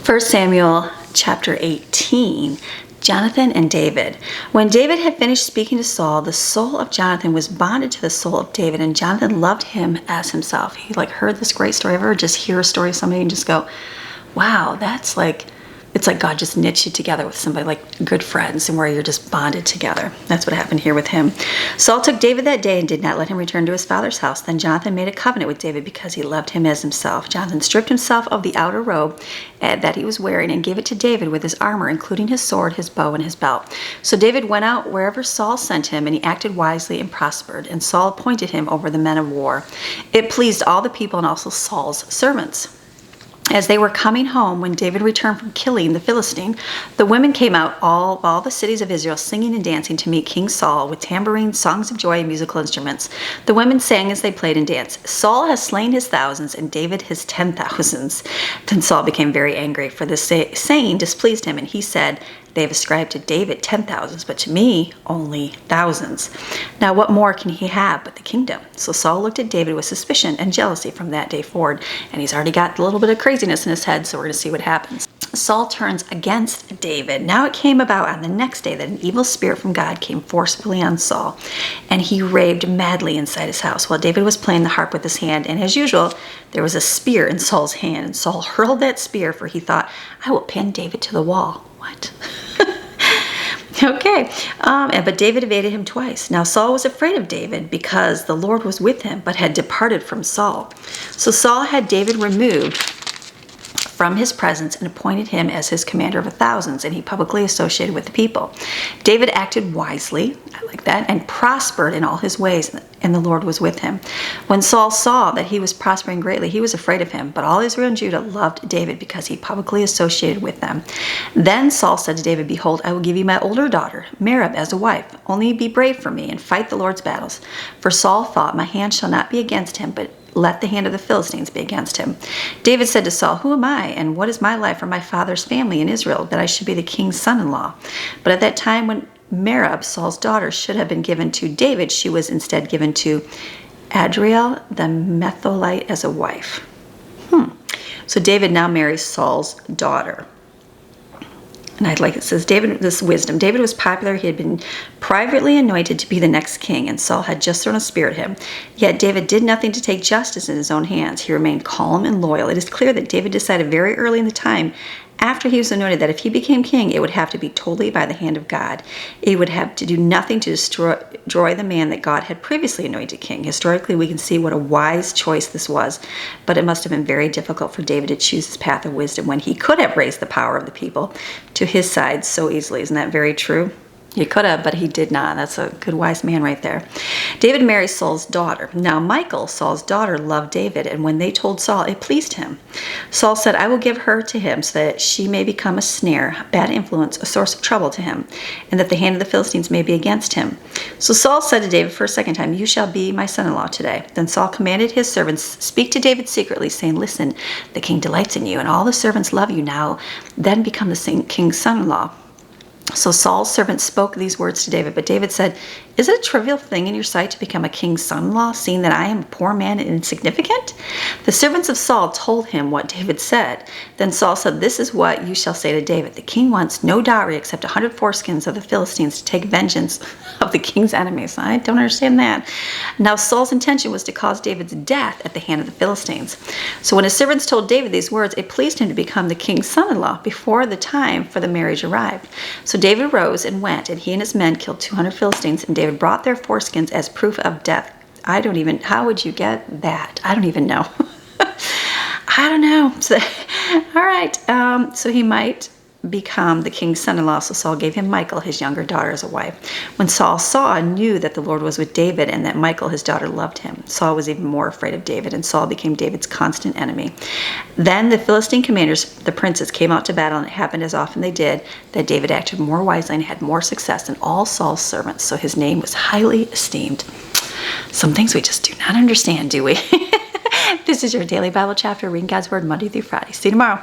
1 Samuel chapter 18, Jonathan and David. When David had finished speaking to Saul, the soul of Jonathan was bonded to the soul of David, and Jonathan loved him as himself. He heard this great story. Ever just hear a story of somebody and just go, wow, it's like God just knit you together with somebody, like good friends, and where you're just bonded together. That's what happened here with him. Saul took David that day and did not let him return to his father's house. Then Jonathan made a covenant with David because he loved him as himself. Jonathan stripped himself of the outer robe that he was wearing and gave it to David with his armor, including his sword, his bow, and his belt. So David went out wherever Saul sent him, and he acted wisely and prospered. And Saul appointed him over the men of war. It pleased all the people and also Saul's servants. As they were coming home, when David returned from killing the Philistine, the women came out all the cities of Israel, singing and dancing to meet King Saul with tambourines, songs of joy, and musical instruments. The women sang as they played and danced. Saul has slain his thousands, and David his 10,000s. Then Saul became very angry, for this saying displeased him, and he said, "They have ascribed to David 10,000s, but to me only thousands. Now what more can he have but the kingdom?" So Saul looked at David with suspicion and jealousy from that day forward, and he's already got a little bit of craziness in his head, so we're going to see what happens. Saul turns against David. Now it came about on the next day that an evil spirit from God came forcefully on Saul, and he raved madly inside his house while David was playing the harp with his hand. And as usual, there was a spear in Saul's hand, and Saul hurled that spear, for he thought, "I will pin David to the wall." What? Okay, but David evaded him twice. Now Saul was afraid of David because the Lord was with him, but had departed from Saul. So Saul had David removed from his presence and appointed him as his commander of 1,000s, and he publicly associated with the people. David acted wisely, I like that, and prospered in all his ways, and the Lord was with him. When Saul saw that he was prospering greatly, he was afraid of him, but all Israel and Judah loved David because he publicly associated with them. Then Saul said to David, "Behold, I will give you my older daughter, Merab, as a wife. Only be brave for me and fight the Lord's battles." For Saul thought, "My hand shall not be against him, but let the hand of the Philistines be against him." David said to Saul, "Who am I, and what is my life or my father's family in Israel, that I should be the king's son-in-law?" But at that time when Merab, Saul's daughter, should have been given to David, she was instead given to Adriel the Metholite as a wife. So David now marries Saul's daughter. And it says, David, this wisdom. David was popular. He had been privately anointed to be the next king, and Saul had just thrown a spear at him. Yet David did nothing to take justice in his own hands. He remained calm and loyal. It is clear that David decided very early in the time after he was anointed that if he became king, it would have to be totally by the hand of God. He would have to do nothing to destroy the man that God had previously anointed king. Historically, we can see what a wise choice this was, but it must have been very difficult for David to choose his path of wisdom when he could have raised the power of the people to his side so easily. Isn't that very true? He could have, but he did not. That's a good, wise man right there. David marries Saul's daughter. Now Michal, Saul's daughter, loved David, and when they told Saul, it pleased him. Saul said, "I will give her to him so that she may become a snare, a bad influence, a source of trouble to him, and that the hand of the Philistines may be against him." So Saul said to David for a second time, "You shall be my son-in-law today." Then Saul commanded his servants, "Speak to David secretly, saying, 'Listen, the king delights in you, and all the servants love you now. Then become the king's son-in-law.'" So Saul's servants spoke these words to David, but David said, "Is it a trivial thing in your sight to become a king's son-in-law, seeing that I am a poor man and insignificant?" The servants of Saul told him what David said. Then Saul said, "This is what you shall say to David. The king wants no dowry except 100 foreskins of the Philistines to take vengeance of the king's enemies." I don't understand that. Now Saul's intention was to cause David's death at the hand of the Philistines. So when his servants told David these words, it pleased him to become the king's son-in-law before the time for the marriage arrived. So David rose and went, and he and his men killed 200 Philistines, and David brought their foreskins as proof of death. How would you get that? I don't even know. I don't know. So, all right. So he might become the king's son-in-law. So Saul gave him Michal, his younger daughter, as a wife. When Saul knew that the Lord was with David and that Michal, his daughter, loved him, Saul was even more afraid of David, and Saul became David's constant enemy. Then the Philistine commanders, the princes, came out to battle, and it happened as often they did that David acted more wisely and had more success than all Saul's servants. So his name was highly esteemed. Some things we just do not understand, do we? This is your daily Bible chapter, reading God's Word Monday through Friday. See you tomorrow.